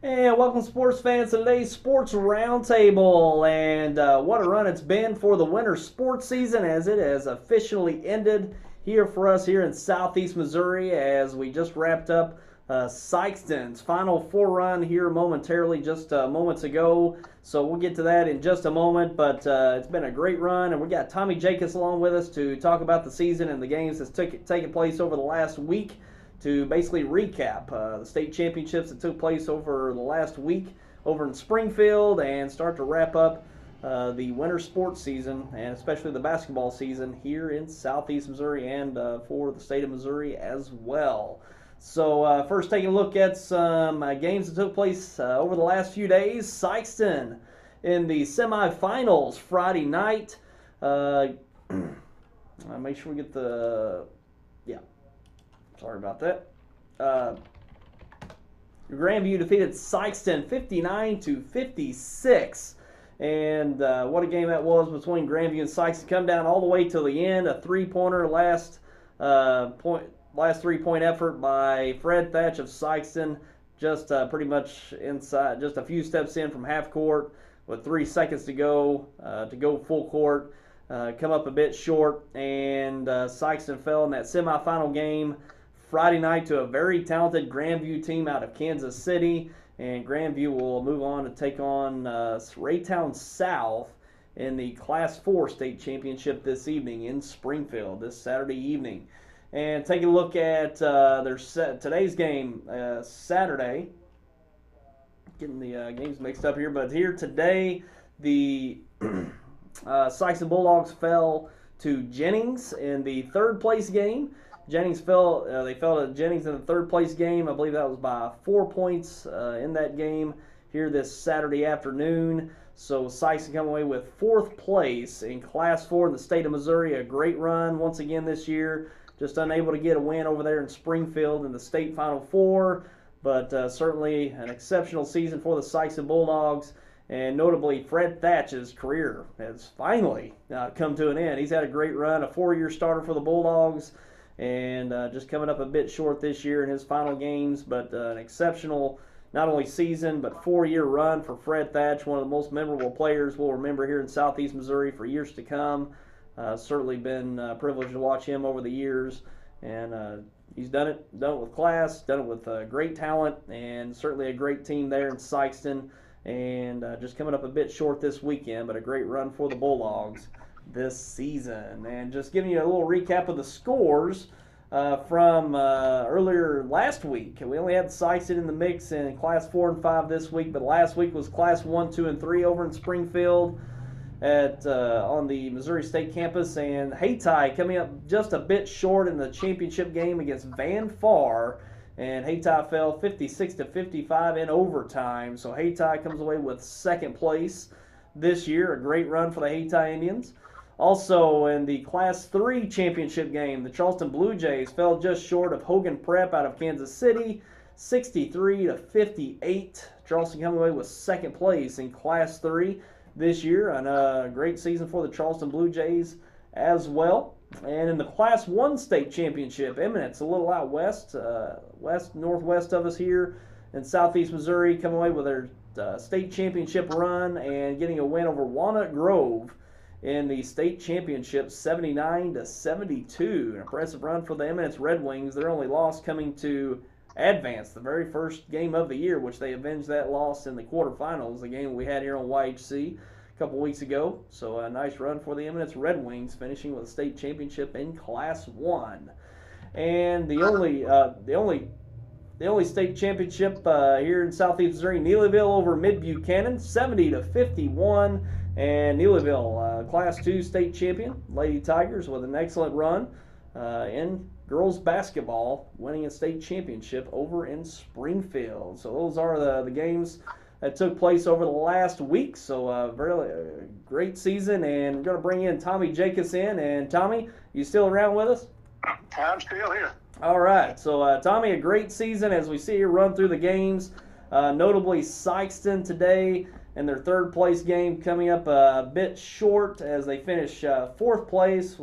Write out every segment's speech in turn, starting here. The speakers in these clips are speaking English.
And welcome, sports fans, to today's Sports Roundtable. And what a run it's been for the winter sports season, as it has officially ended here for us here in Southeast Missouri, as we just wrapped up Sikeston's Final Four run here momentarily, just moments ago. So we'll get to that in just a moment. But it's been a great run, and we got Tommy Jacobs along with us to talk about the season and the games that's taken place over the last week, to basically recap the state championships that took place over the last week over in Springfield, and start to wrap up the winter sports season, and especially the basketball season here in Southeast Missouri, and for the state of Missouri as well. So first, taking a look at some games that took place over the last few days. Sikeston in the semifinals Friday night. Make sure we get the... Yeah. Sorry about that. Grandview defeated Sikeston 59-56. And what a game that was between Grandview and Sikeston. Come down all the way till the end. A three-pointer last three-point effort by Fred Thatch of Sikeston. Just pretty much inside, just a few steps in from half court with 3 seconds to go full court. Come up a bit short, and Sikeston fell in that semifinal game Friday night to a very talented Grandview team out of Kansas City, and Grandview will move on to take on Raytown South in the Class 4 state championship this evening in Springfield, this Saturday evening. And taking a look at today's game, Saturday. Getting the games mixed up here, but here today, the Sikeston Bulldogs fell to Jennings in the third place game. Jennings fell to Jennings in the third place game. I believe that was by 4 points in that game here this Saturday afternoon. So Sikeston come away with 4th place in Class 4 in the state of Missouri. A great run once again this year. Just unable to get a win over there in Springfield in the state Final Four, but certainly an exceptional season for the Sikeston Bulldogs. And notably, Fred Thatch's career has finally come to an end. He's had a great run, a 4-year starter for the Bulldogs, and just coming up a bit short this year in his final games, but an exceptional not only season but 4-year run for Fred Thatch, one of the most memorable players we'll remember here in Southeast Missouri for years to come. Certainly been privileged to watch him over the years, and he's done it with class, done it with great talent, and certainly a great team there in Sikeston, and just coming up a bit short this weekend, but a great run for the Bulldogs this season. And just giving you a little recap of the scores from earlier last week. We only had Sikeston in the mix in Class 4 and 5 this week, but last week was Class 1, 2, and 3 over in Springfield on the Missouri State campus, and Hayti coming up just a bit short in the championship game against Van Far, and Hayti fell 56-55 in overtime. So Hayti comes away with 2nd place this year. A great run for the Hayti Indians. Also in the Class 3 championship game, the Charleston Blue Jays fell just short of Hogan Prep out of Kansas City, 63-58. Charleston coming away with 2nd place in Class 3 this year, and a great season for the Charleston Blue Jays as well. And in the Class 1 state championship, Eminence, a little out west, northwest of us here in Southeast Missouri, coming away with their state championship run and getting a win over Walnut Grove in the state championship, 79-72. An impressive run for the Eminence Red Wings. Their only loss coming to Advance, the very first game of the year, which they avenged that loss in the quarterfinals, the game we had here on YHC a couple weeks ago. So a nice run for the Eminence Red Wings, finishing with a state championship in Class 1. And the only state championship here in Southeast Missouri, Neelyville over Mid-Buchanan, 70-51. And Neelyville, Class 2 state champion, Lady Tigers, with an excellent run in girls basketball, winning a state championship over in Springfield. So those are the games that took place over the last week. So very great season, and we're going to bring in Tommy Jacobs in. And Tommy, you still around with us? I'm still here. All right. So Tommy, a great season as we see you run through the games. Notably, Sikeston today in their 3rd place game coming up a bit short as they finish 4th place.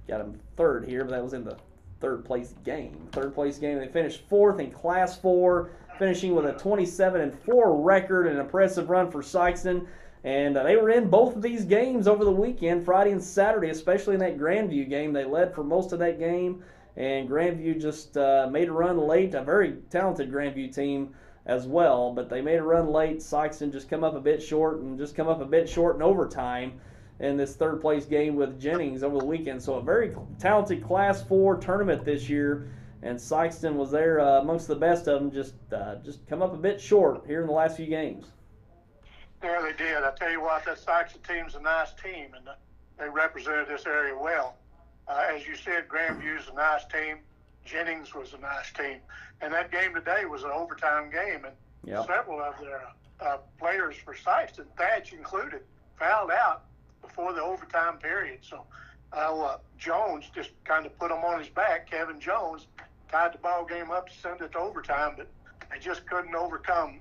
Got them 3rd here, but that was in the third place game. They finished 4th in Class 4, finishing with a 27-4 record, an impressive run for Sikeston. And they were in both of these games over the weekend, Friday and Saturday, especially in that Grandview game. They led for most of that game, and Grandview just made a run late. A very talented Grandview team as well, but they made a run late. Sikeston just come up a bit short, and just come up a bit short in overtime in this third place game with Jennings over the weekend. So a very talented Class 4 tournament this year, and Sikeston was there amongst the best of them. Just come up a bit short here in the last few games. Yeah, they did. I tell you what, that Sikeston team's a nice team, and they represented this area well. As you said, Grandview's a nice team. Jennings was a nice team. And that game today was an overtime game, and several of their players for Sikeston, Thatch included, fouled out before the overtime period. So Jones just kind of put him on his back. Kevin Jones tied the ball game up to send it to overtime, but they just couldn't overcome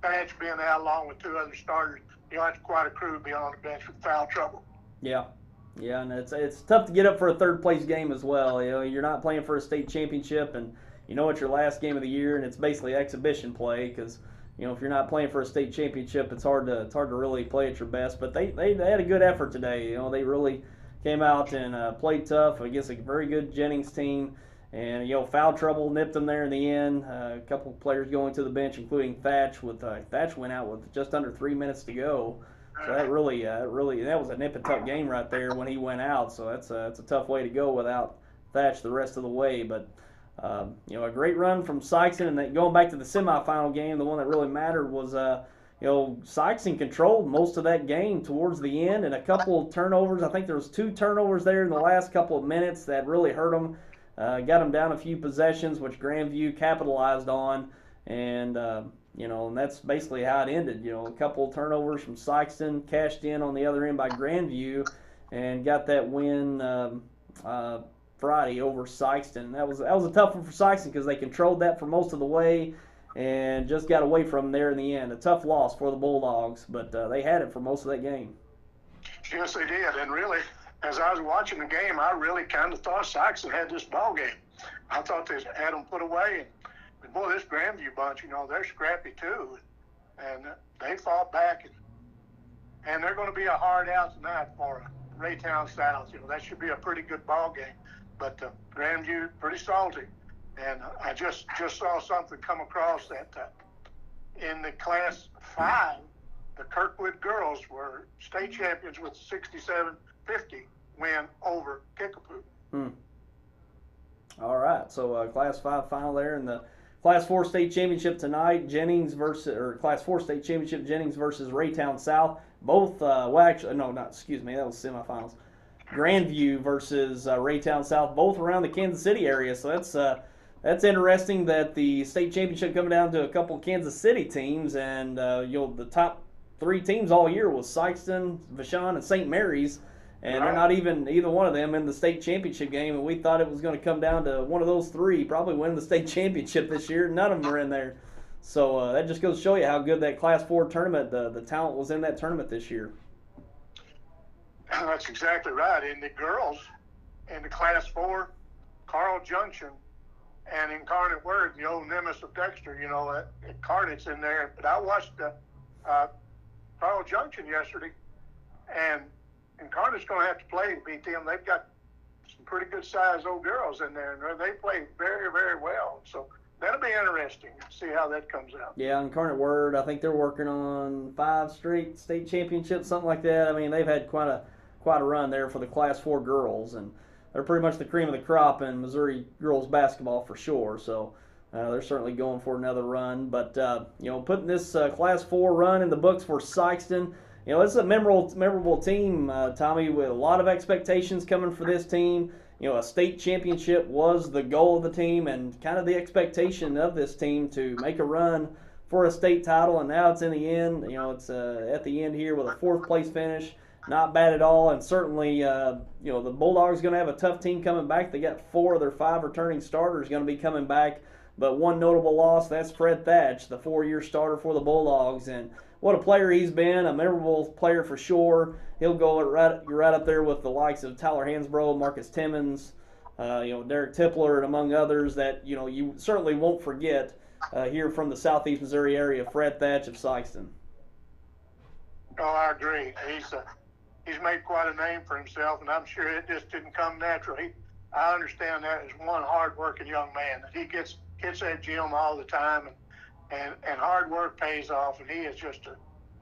Thatch being out along with two other starters. That's quite a crew to be on the bench with foul trouble. Yeah, and it's tough to get up for a third place game as well. You're not playing for a state championship, and it's your last game of the year, and it's basically exhibition play because if you're not playing for a state championship, it's hard to really play at your best. But they had a good effort today. They really came out and played tough against a very good Jennings team. And foul trouble nipped them there in the end. A couple of players going to the bench, including Thatch. Thatch went out with just under 3 minutes to go. So that really that was a nip and tuck game right there when he went out. So that's a tough way to go without Thatch the rest of the way. But a great run from Sikeston. And then going back to the semifinal game, the one that really mattered was Sikeston controlled most of that game towards the end, and a couple of turnovers. I think there was 2 turnovers there in the last couple of minutes that really hurt them. Got them down a few possessions, which Grandview capitalized on, and and that's basically how it ended. A couple of turnovers from Sikeston, cashed in on the other end by Grandview, and got that win Friday over Sikeston. That was a tough one for Sikeston because they controlled that for most of the way, and just got away from them there in the end. A tough loss for the Bulldogs, but they had it for most of that game. Yes, they did, and really, as I was watching the game, I really kind of thought Sikeston had this ball game. I thought they had them put away. And boy, this Grandview bunch, they're scrappy too. And they fought back. And they're going to be a hard out tonight for Raytown South. That should be a pretty good ball game. But Grandview, pretty salty. And I just saw something come across that in the Class 5, the Kirkwood girls were state champions with 67-50 win over Kickapoo. All right, so Class 5 final there in the Class 4 state championship tonight. Class 4 state championship, Jennings versus Raytown South. Both, that was semifinals. Grandview versus Raytown South, both around the Kansas City area. So that's interesting that the state championship coming down to a couple Kansas City teams, and the top 3 teams all year was Sikeston, Vashon, and St. Mary's. And they're not even either one of them in the state championship game, and we thought it was going to come down to one of those 3 probably winning the state championship this year. None of them are in there. So that just goes to show you how good that Class 4 tournament, the talent was in that tournament this year. That's exactly right. And the girls in the Class 4, Carl Junction and Incarnate Word, the old nemesis of Dexter, Incarnate's in there. But I watched Carl Junction yesterday, and Incarnate's going to have to play to beat them. They've got some pretty good-sized old girls in there, and they play very, very well. So that'll be interesting to see how that comes out. Yeah, Incarnate Word, I think they're working on 5 straight state championships, something like that. I mean, they've had quite a run there for the Class 4 girls, and they're pretty much the cream of the crop in Missouri girls basketball for sure. So they're certainly going for another run. But, putting this Class 4 run in the books for Sikeston, it's a memorable team, Tommy, with a lot of expectations coming for this team. A state championship was the goal of the team and kind of the expectation of this team to make a run for a state title, and now it's in the end. It's at the end here with a 4th place finish. Not bad at all, and certainly, the Bulldogs going to have a tough team coming back. They got 4 of their 5 returning starters going to be coming back, but one notable loss, that's Fred Thatch, the 4-year starter for the Bulldogs, and what a player he's been, a memorable player for sure. He'll go right up there with the likes of Tyler Hansbrough, Marcus Timmons, Derek Tipler, and among others that you certainly won't forget here from the Southeast Missouri area, Fred Thatch of Sikeston. Oh, I agree. He's made quite a name for himself, and I'm sure it just didn't come naturally. I understand that as one hard-working young man, that he hits that gym all the time, and hard work pays off, and he is just a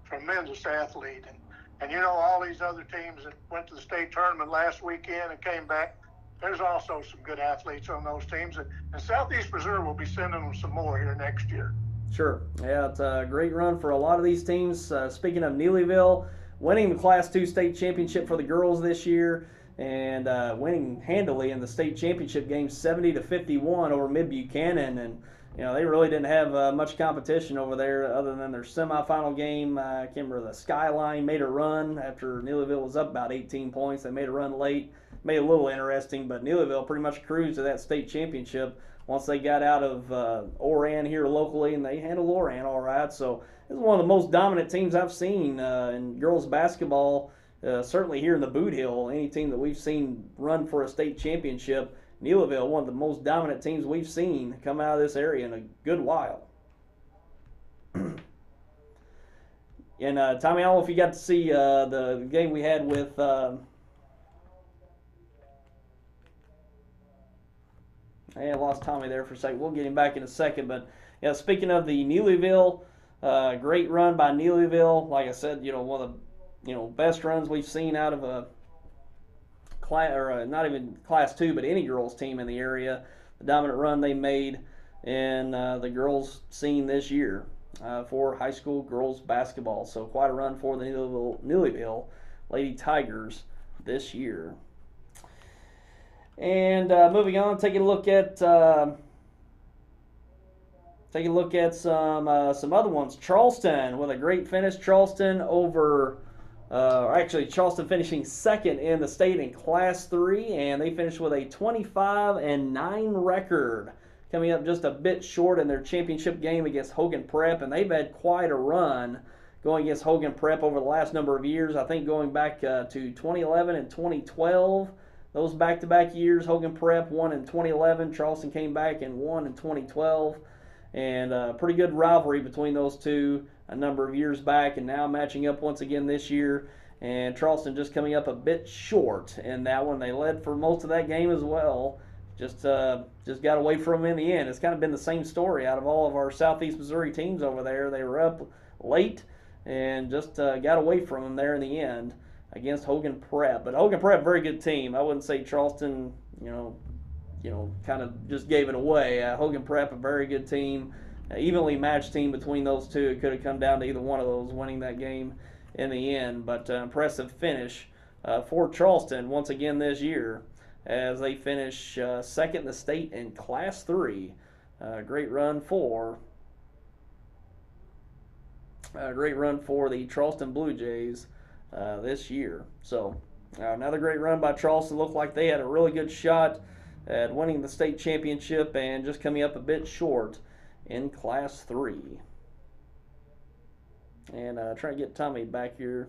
tremendous athlete. And you know, all these other teams that went to the state tournament last weekend and came back, there's also some good athletes on those teams. And Southeast Missouri will be sending them some more here next year. Sure. Yeah, it's a great run for a lot of these teams. Speaking of Neelyville, winning the Class 2 state championship for the girls this year, and winning handily in the state championship game 70-51 over Mid-Buchanan. And you know, they really didn't have much competition over there other than their semifinal game. I can't remember, the Skyline made a run after Neelyville was up about 18 points. They made a run late, made it a little interesting, but Neelyville pretty much cruised to that state championship once they got out of Oran here locally, and they handled Oran all right. So this is one of the most dominant teams I've seen in girls basketball, certainly here in the Boot Hill. Any team that we've seen run for a state championship, Neelyville, one of the most dominant teams we've seen come out of this area in a good while. And Tommy, I don't know if you got to see the game we had with I lost Tommy there for a second. We'll get him back in a second. But yeah, speaking of the Neelyville, great run by Neelyville. Like I said, you know, one of the best runs we've seen out of a class, or not even Class 2, but any girls team in the area. The dominant run they made in the girls scene this year for high school girls basketball. So quite a run for the Neelyville Lady Tigers this year. And moving on, taking a look at some other ones. Charleston with a great finish. Charleston Charleston finishing second in the state in Class 3, and they finished with a 25-9 record, coming up just a bit short in their championship game against Hogan Prep, and they've had quite a run going against Hogan Prep over the last number of years. I think going back to 2011 and 2012. Those back-to-back years, Hogan Prep won in 2011. Charleston came back and won in 2012. And a pretty good rivalry between those two a number of years back, and now matching up once again this year. And Charleston just coming up a bit short in that one. They led for most of that game as well. Just got away from them in the end. It's kind of been the same story out of all of our Southeast Missouri teams over there. They were up late and just got away from them there in the end against Hogan Prep. But Hogan Prep, very good team. I wouldn't say Charleston, kind of just gave it away. Hogan Prep, a very good team, evenly matched team between those two. It could have come down to either one of those winning that game in the end. But impressive finish for Charleston once again this year as they finish second in the state in Class 3. Great run for the Charleston Blue Jays this year. So another great run by Charleston. Looked like they had a really good shot at winning the state championship and just coming up a bit short in Class 3. And try to get Tommy back here.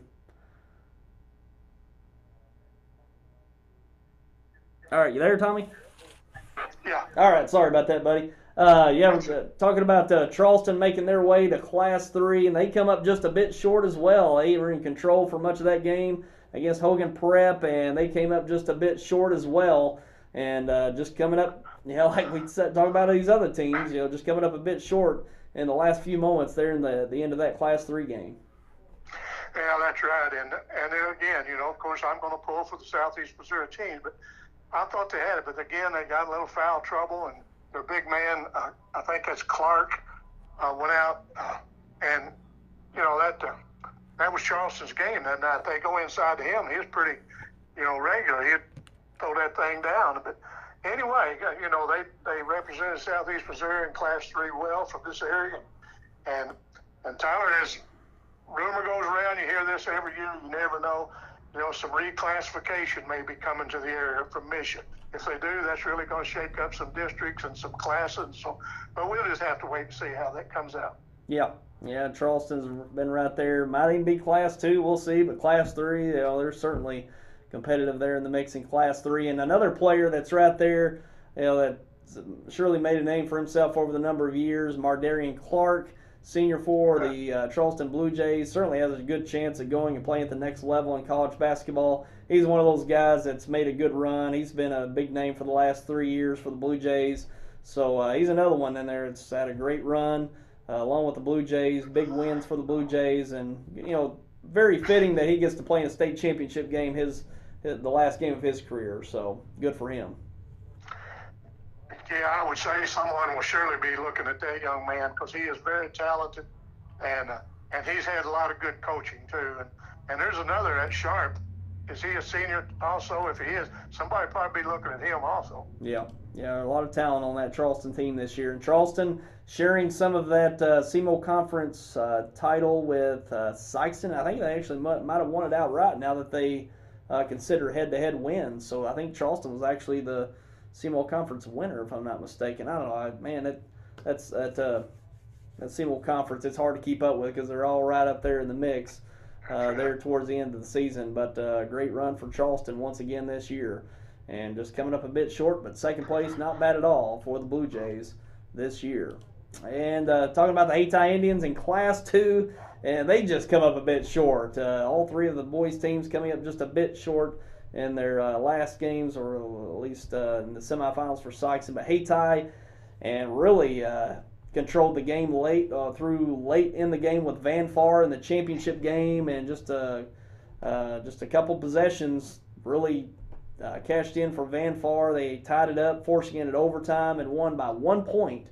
All right, you there, Tommy? Yeah. All right, sorry about that, buddy. Talking about Charleston making their way to Class 3, and they come up just a bit short as well. They were in control for much of that game against Hogan Prep, and they came up just a bit short as well. And just coming up, like we said, talking about these other teams, just coming up a bit short in the last few moments there in the end of that Class 3 game. Yeah, that's right. And then again, of course, I'm going to pull for the Southeast Missouri team, but I thought they had it. But again, they got a little foul trouble, and their big man, I think that's Clark, went out, and that was Charleston's game that night. They go inside to him. He was pretty, regular. He'd throw that thing down. But anyway, they represented Southeast Missouri in Class 3 well from this area. And Tyler, as rumor goes around, you hear this every year, you never know, some reclassification may be coming to the area from Mission. If they do, that's really going to shake up some districts and some classes. But we'll just have to wait and see how that comes out. Yeah, Charleston's been right there. Might even be Class 2, we'll see. But Class 3, they're certainly competitive there in the mix in Class 3. And another player that's right there, that surely made a name for himself over the number of years. Mardarian Clark, senior for the Charleston Blue Jays, certainly has a good chance of going and playing at the next level in college basketball. He's one of those guys that's made a good run. He's been a big name for the last 3 years for the Blue Jays. So he's another one in there that's had a great run along with the Blue Jays. Big wins for the Blue Jays, and very fitting that he gets to play in a state championship game, the last game of his career. So good for him. Yeah, I would say someone will surely be looking at that young man because he is very talented, and he's had a lot of good coaching too. And there's another at Sharp. Is he a senior also? If he is, somebody probably be looking at him also. Yeah, a lot of talent on that Charleston team this year. And Charleston sharing some of that SEMO Conference title with Sikeston. I think they actually might have won it outright now that they consider head-to-head wins. So I think Charleston was actually the SEMO Conference winner, if I'm not mistaken. I don't know, man. That SEMO Conference, it's hard to keep up with because they're all right up there in the mix there towards the end of the season. But great run for Charleston once again this year, and just coming up a bit short, but second place not bad at all for the Blue Jays this year. And talking about the Hayti Indians in Class 2, and they just come up a bit short. All three of the boys teams coming up just a bit short in their last games, or at least in the semifinals for Sikeston. But Hayti and really controlled the game late in the game with Van Far in the championship game, and just a couple possessions really cashed in for Van Far. They tied it up, forcing it at overtime, and won by 1 point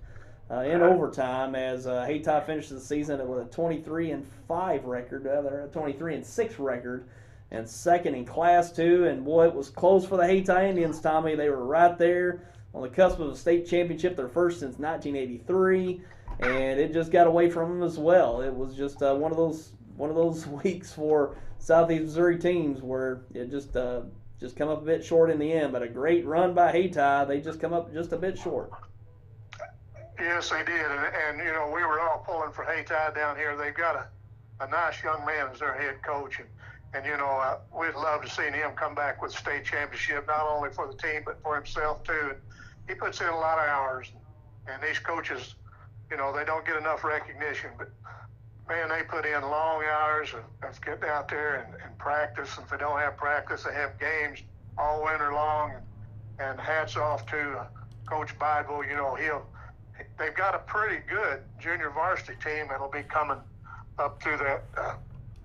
in overtime as Hayti finishes the season with a 23-5 record, a 23-6 record, and second in Class 2. And boy, it was close for the Hayti Indians, Tommy. They were right there on the cusp of a state championship, their first since 1983, and it just got away from them as well. It was just one of those weeks for Southeast Missouri teams where it just come up a bit short in the end. But a great run by Hayti. They just come up just a bit short. Yes, they did, and we were all pulling for Hayti down here. They've got a nice young man as their head coach, and we'd love to see him come back with state championship, not only for the team but for himself too. And he puts in a lot of hours, and these coaches, they don't get enough recognition, but man, they put in long hours of getting out there and practice. And if they don't have practice, they have games all winter long. And hats off to Coach Bidwell. They've got a pretty good junior varsity team that'll be coming up through that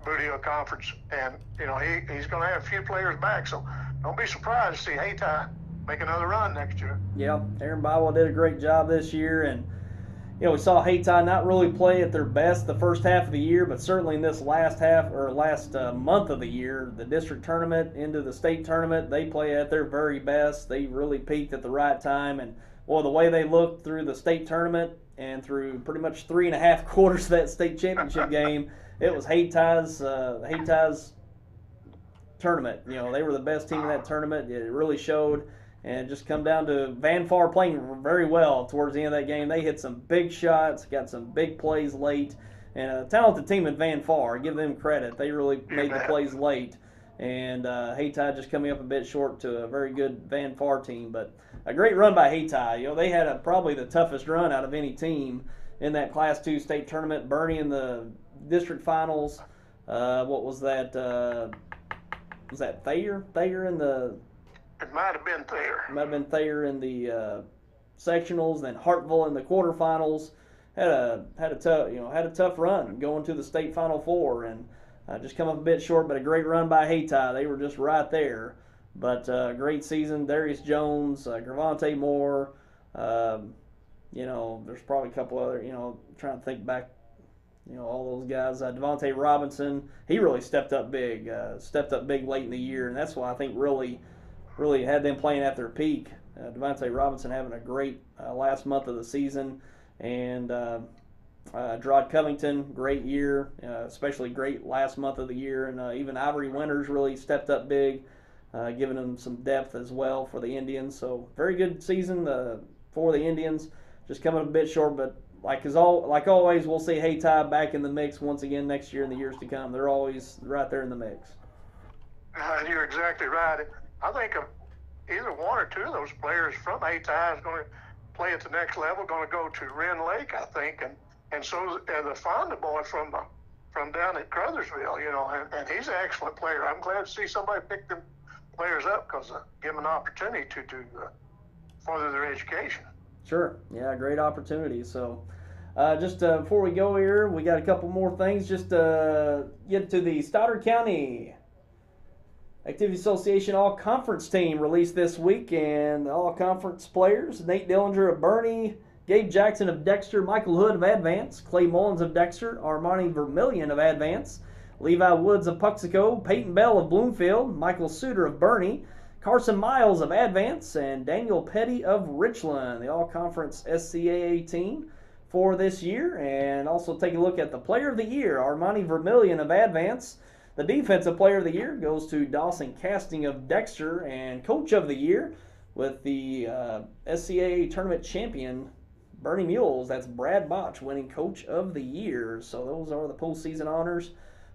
Booty Hill Conference, and he's going to have a few players back, so don't be surprised to see Hayti make another run next year. Yeah, Aaron Bidwell did a great job this year, and we saw Hayti not really play at their best the first half of the year, but certainly in this last month of the year, the district tournament into the state tournament, they play at their very best. They really peaked at the right time, and the way they looked through the state tournament and through pretty much 3.5 quarters of that state championship game, it was Haty's tournament. They were the best team in that tournament. It really showed, and it just come down to Van Far playing very well towards the end of that game. They hit some big shots, got some big plays late, and a talented team at Van Far. Give them credit. They really made the plays late, and Hayti just coming up a bit short to a very good Van Far team. But a great run by Hayti. They had probably the toughest run out of any team in that Class 2 state tournament. Bernie in the district finals. What was that? Was that Thayer? Thayer in the. It might have been Thayer. Might have been Thayer in the sectionals. Then Hartville in the quarterfinals. Had a tough run going to the state Final Four, and just come up a bit short. But a great run by Hayti. They were just right there. But great season. Darius Jones, Gravante Moore. There's probably a couple other. Trying to think back. All those guys. Devontae Robinson, he really stepped up big late in the year, and that's why I think really had them playing at their peak. Devontae Robinson having a great last month of the season, and Drod Covington, great year, especially great last month of the year, and even Ivory Winters really stepped up big, giving them some depth as well for the Indians. So very good season for the Indians, just coming up a bit short, but like always, we'll see Hayti back in the mix once again next year and the years to come. They're always right there in the mix. You're exactly right. I think either one or two of those players from Hayti is going to play at the next level, going to go to Wren Lake, I think, and so the Fonda boy from down at Crothersville, you know, and he's an excellent player. I'm glad to see somebody pick them players up because give them an opportunity to further their education. Sure, yeah, great opportunity. So. Just before we go here, we got a couple more things. Just get to the Stoddard County Activity Association All-Conference team released this week, and the All-Conference players: Nate Dillinger of Bernie, Gabe Jackson of Dexter, Michael Hood of Advance, Clay Mullins of Dexter, Armani Vermillion of Advance, Levi Woods of Puxico, Peyton Bell of Bloomfield, Michael Suter of Bernie, Carson Miles of Advance, and Daniel Petty of Richland, the All-Conference SCAA team for this year. And also take a look at the Player of the Year: Armani Vermillion of Advance. The Defensive Player of the Year goes to Dawson Casting of Dexter, and Coach of the Year with the SCAA Tournament Champion Bernie Mules. That's Brad Botch winning Coach of the Year. So those are the postseason honors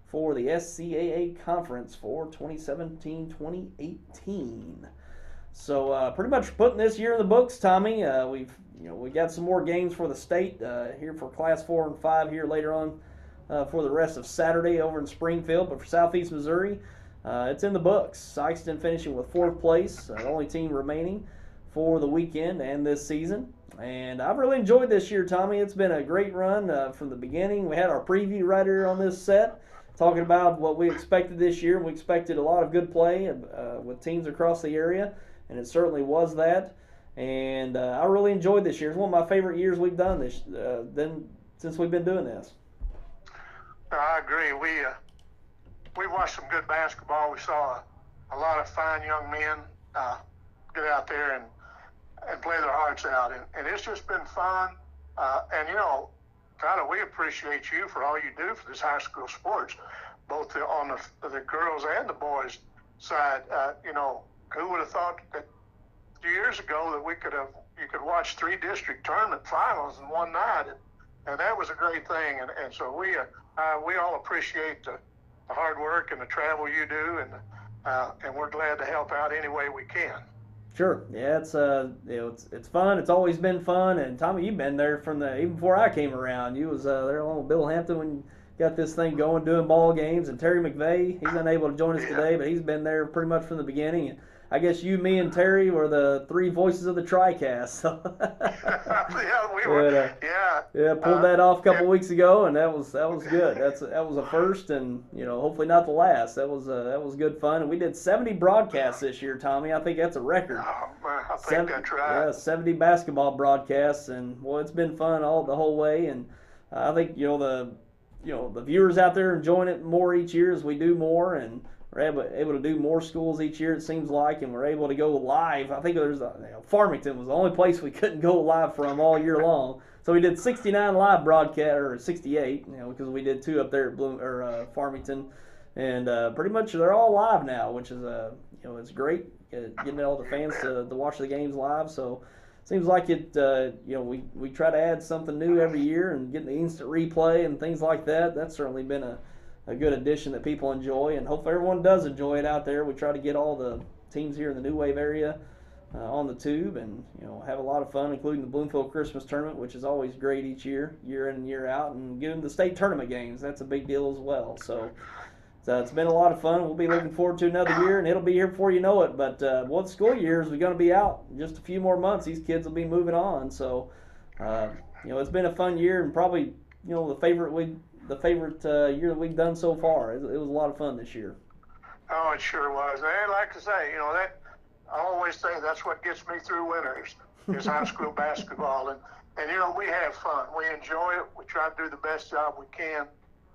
for the SCAA Conference for 2017-2018. So pretty much putting this year in the books, Tommy. We got some more games for the state here for Class 4 and 5 here later on for the rest of Saturday over in Springfield. But for Southeast Missouri, it's in the books. Sikeston finishing with 4th place, the only team remaining for the weekend and this season. And I've really enjoyed this year, Tommy. It's been a great run from the beginning. We had our preview right here on this set, talking about what we expected this year. We expected a lot of good play with teams across the area, and it certainly was that. And I really enjoyed this year. It's one of my favorite years we've done since we've been doing this. I agree. We watched some good basketball. We saw a lot of fine young men get out there and play their hearts out, and it's just been fun. And Tyler, we appreciate you for all you do for this high school sports, both on the girls and the boys side. Who would have thought that a few years ago that you could watch 3 district tournament finals in one night, and that was a great thing. And so we all appreciate the hard work and the travel you do, and we're glad to help out any way we can. Sure, yeah, it's fun. It's always been fun. And Tommy, you've been there even before I came around. You was there along with Bill Hampton when you got this thing going, doing ball games. And Terry McVeigh, he's unable to join us today, but he's been there pretty much from the beginning. And I guess you, me, and Terry were the 3 voices of the TriCast. So. Yeah, we were. Pulled that off a couple weeks ago, and that was good. That was a first, and hopefully not the last. That was good fun. And we did 70 broadcasts this year, Tommy. I think that's a record. Oh, man, I think that's right. Yeah, 70 basketball broadcasts, and it's been fun the whole way. And I think the viewers out there enjoying it more each year as we do more, and we're able to do more schools each year, it seems like, and we're able to go live. I think Farmington was the only place we couldn't go live from all year long. So we did 69 live broadcasts, or 68, because we did 2 up there at Farmington, and pretty much they're all live now, which is it's great getting all the fans to watch the games live. So it seems like it. We try to add something new every year, and getting the instant replay and things like that. That's certainly been a good addition that people enjoy, and hopefully everyone does enjoy it out there. We try to get all the teams here in the New Wave area on the tube, and have a lot of fun, including the Bloomfield Christmas Tournament, which is always great each year in and year out, and get them the state tournament games. That's a big deal as well. So it's been a lot of fun. We'll be looking forward to another year, and it'll be here before you know it. But the school year is going to be out in just a few more months. These kids will be moving on. So it's been a fun year, and probably the favorite year that we've done so far. It was a lot of fun this year. Oh, it sure was. And like I say, that I always say that's what gets me through winters is high school basketball, and we have fun. We enjoy it. We try to do the best job we can,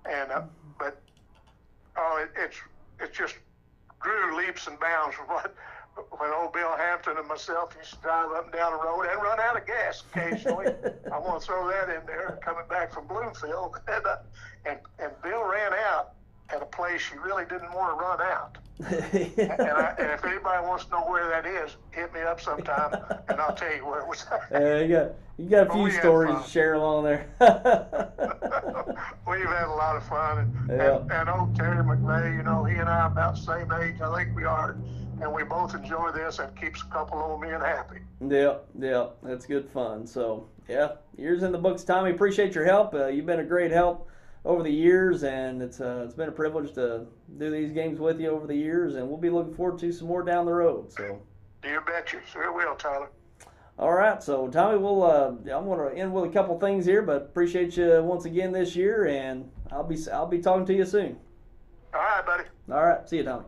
and but it just grew leaps and bounds from when old Bill Hampton and myself used to drive up and down the road and run out of gas occasionally. I want to throw that in there, coming back from Bloomfield. And Bill ran out at a place you really didn't want to run out. And if anybody wants to know where that is, hit me up sometime, and I'll tell you where it was. You got a few stories to share along there. We've had a lot of fun. And old Terry McVeigh, he and I are about the same age. I think we are. and we both enjoy this. That keeps a couple old men happy. Yeah, that's good fun. So, yeah, years in the books, Tommy. Appreciate your help. You've been a great help over the years, and it's been a privilege to do these games with you over the years, and we'll be looking forward to some more down the road. So, you betcha. Sure will, Tyler. All right, so Tommy, I'm going to end with a couple things here, but appreciate you once again this year, and I'll be talking to you soon. All right, buddy. All right, see you, Tommy.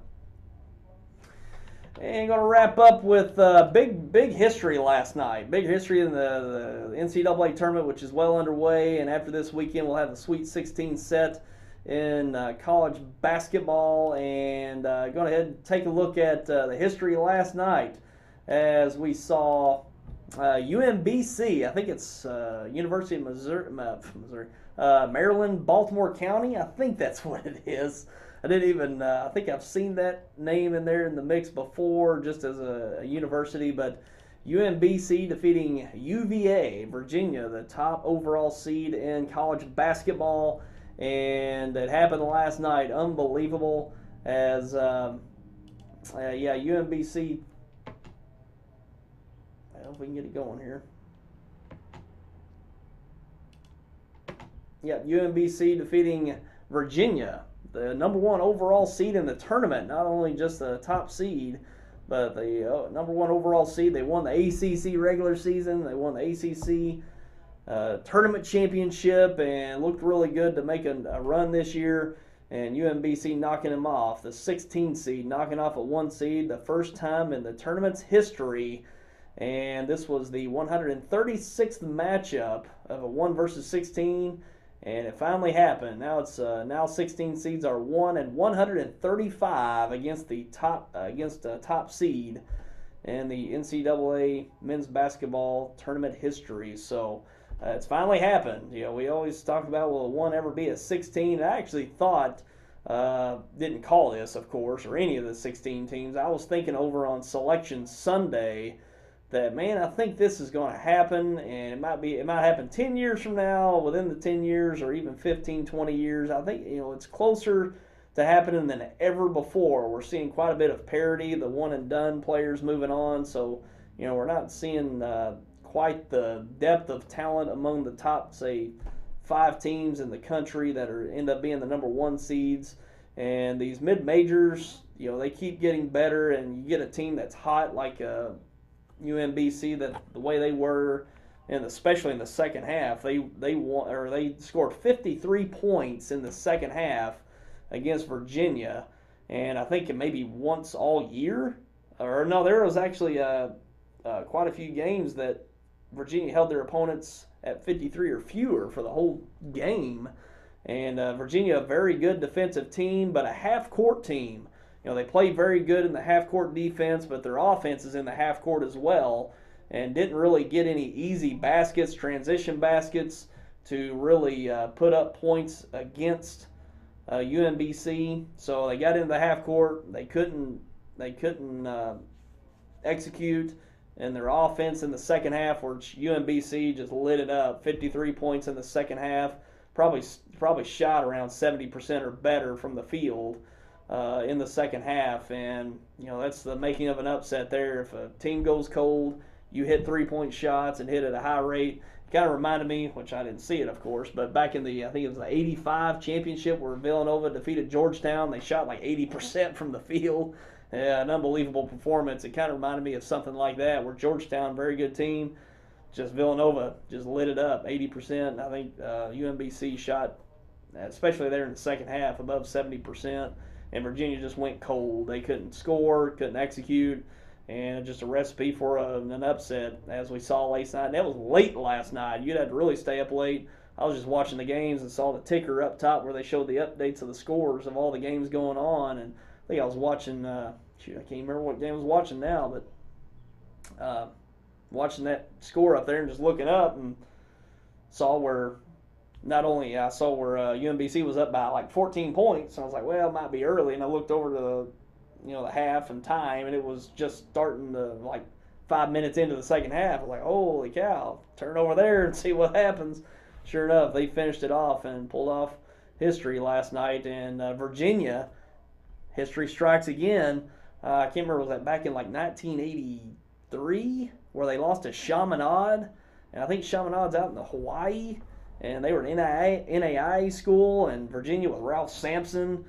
And going to wrap up with big history last night. Big history in the NCAA tournament, which is well underway. And after this weekend, we'll have the Sweet 16 set in college basketball. And going ahead and take a look at the history last night as we saw UMBC. I think it's University of Missouri, Maryland, Baltimore County. I think that's what it is. I didn't even, I think I've seen that name in there in the mix before just as a university, but UMBC defeating UVA, Virginia, the top overall seed in college basketball, and it happened last night. Unbelievable as, UMBC, I don't know if we can get it going here. Yeah, UMBC defeating Virginia, the number one overall seed in the tournament. Not only just the top seed, but the number one overall seed. They won the ACC regular season. They won the ACC tournament championship and looked really good to make a run this year. And UMBC knocking them off. The 16 seed knocking off a 1 seed, the first time in the tournament's history. And this was the 136th matchup of a 1 versus 16. And it finally happened. Now it's now 16 seeds are 1 and 135 against the top seed in the NCAA men's basketball tournament history. So it's finally happened. You know, we always talk about, will one ever be a 16? I actually thought, didn't call this, of course, or any of the 16 teams. I was thinking over on Selection Sunday that, man, I think this is going to happen, and it might happen 10 years from now, within the 10 years, or even 15, 20 years. I think, you know, it's closer to happening than ever before. We're seeing quite a bit of parity, the one and done players moving on, so, you know, we're not seeing quite the depth of talent among the top, say, 5 teams in the country that end up being the number 1 seeds. And these mid-majors, you know, they keep getting better, and you get a team that's hot like UMBC, that the way they were, and especially in the second half, they scored 53 points in the second half against Virginia, and I think it maybe once all year, or no, there was actually quite a few games that Virginia held their opponents at 53 or fewer for the whole game, and Virginia, a very good defensive team, but a half-court team. You know, they played very good in the half-court defense, but their offense is in the half-court as well, and didn't really get any easy baskets, transition baskets, to really put up points against UMBC. So they got into the half-court. They couldn't execute, and their offense in the second half, where UMBC just lit it up. 53 points in the second half. Probably shot around 70% or better from the field in the second half, and you know, that's the making of an upset there. If a team goes cold, you hit 3-point shots and hit at a high rate. It kind of reminded me, which I didn't see it, of course, but back in I think it was the '85 championship where Villanova defeated Georgetown. They shot like 80% from the field. Yeah, an unbelievable performance. It kind of reminded me of something like that, where Georgetown, very good team, just Villanova just lit it up, 80%. I think UMBC shot, especially there in the second half, above 70%. And Virginia just went cold. They couldn't score, couldn't execute, and just a recipe for an upset, as we saw last night. And that was late last night. You'd have to really stay up late. I was just watching the games and saw the ticker up top where they showed the updates of the scores of all the games going on. And I think I was watching, I can't remember what game I was watching now, but watching that score up there and just looking up and saw where UMBC was up by like 14 points. And I was like, well, it might be early. And I looked over to the half and time, and it was just starting to, like, 5 minutes into the second half. I was like, holy cow, turn over there and see what happens. Sure enough, they finished it off and pulled off history last night. And Virginia, history strikes again. I can't remember, was that back in like 1983 where they lost to Chaminade, and I think Chaminade's out in the Hawaii, and they were an NAIA school, and Virginia with Ralph Sampson,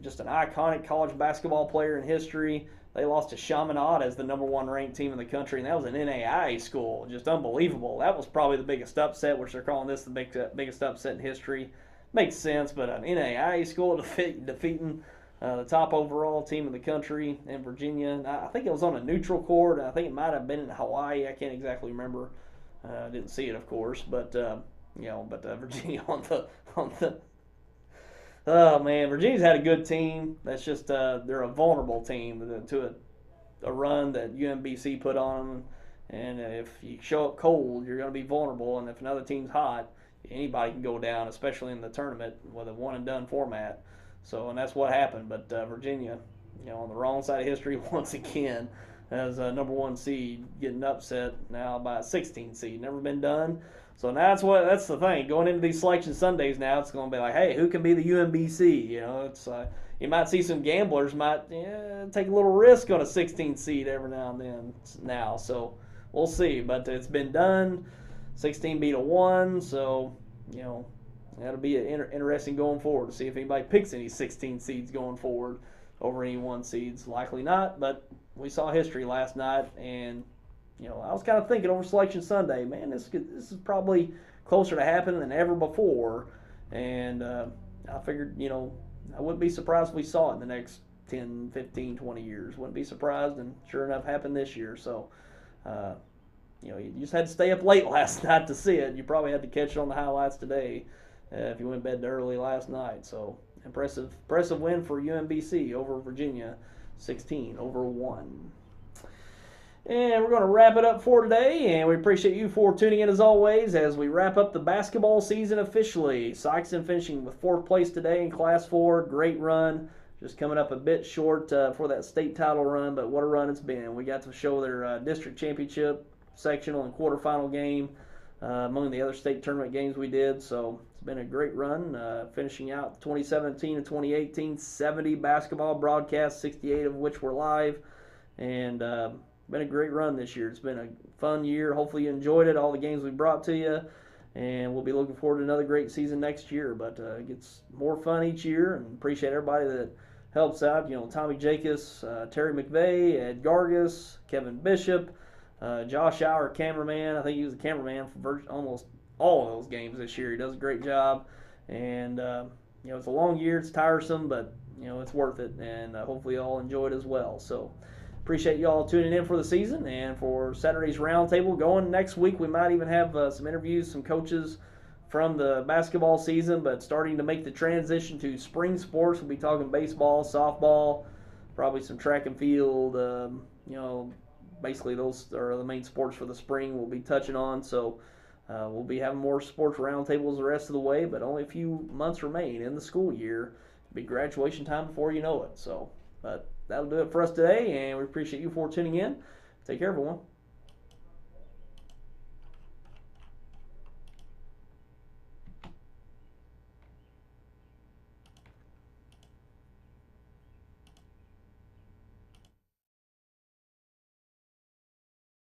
just an iconic college basketball player in history. They lost to Chaminade as the number one ranked team in the country, and that was an NAIA school. Just unbelievable. That was probably the biggest upset, which they're calling this the biggest upset in history. Makes sense, but an NAIA school defeating the top overall team in the country in Virginia. I think it was on a neutral court. I think it might have been in Hawaii. I can't exactly remember. I didn't see it, of course, but Virginia on the. Oh man, Virginia's had a good team. That's just they're a vulnerable team to a run that UMBC put on them. And if you show up cold, you're going to be vulnerable. And if another team's hot, anybody can go down, especially in the tournament with a one and done format. So, and that's what happened. But Virginia, on the wrong side of history once again, as a number one seed, getting upset now by a 16 seed. Never been done. So now that's the thing. Going into these selection Sundays now, it's going to be like, hey, who can be the UMBC? It's you might see some gamblers might take a little risk on a 16 seed every now and then. Now, so we'll see. But it's been done. 16 beat a 1, so that'll be interesting going forward to see if anybody picks any 16 seeds going forward over any 1 seeds. Likely not, but we saw history last night, and I was kind of thinking over Selection Sunday, man, this is probably closer to happening than ever before, and I figured, I wouldn't be surprised if we saw it in the next 10, 15, 20 years. Wouldn't be surprised, and sure enough, happened this year. So, you just had to stay up late last night to see it. You probably had to catch it on the highlights today if you went to bed early last night. So, impressive win for UMBC over Virginia, 16-1. And we're going to wrap it up for today, and we appreciate you for tuning in as always as we wrap up the basketball season officially. Sikeston finishing with 4th place today in Class 4. Great run. Just coming up a bit short for that state title run, but what a run it's been. We got to show their district championship, sectional, and quarterfinal game among the other state tournament games we did. So it's been a great run, finishing out 2017 and 2018, 70 basketball broadcasts, 68 of which were live, and been a great run this year. It's been a fun year. Hopefully you enjoyed it, all the games we brought to you, and we'll be looking forward to another great season next year. But it gets more fun each year, and appreciate everybody that helps out. Tommy Jacobs, Terry McVeigh, Ed Gargis, Kevin Bishop, Josh Auer, cameraman. I think he was the cameraman for almost all of those games this year. He does a great job, and it's a long year. It's tiresome, but it's worth it, and hopefully you all enjoy it as well. So appreciate you all tuning in for the season and for Saturday's roundtable. Going next week, we might even have some interviews, some coaches from the basketball season, but starting to make the transition to spring sports. We'll be talking baseball, softball, probably some track and field. Basically those are the main sports for the spring we'll be touching on. So we'll be having more sports roundtables the rest of the way, but only a few months remain in the school year. It'll be graduation time before you know it. So, but that'll do it for us today, and we appreciate you for tuning in. Take care, everyone.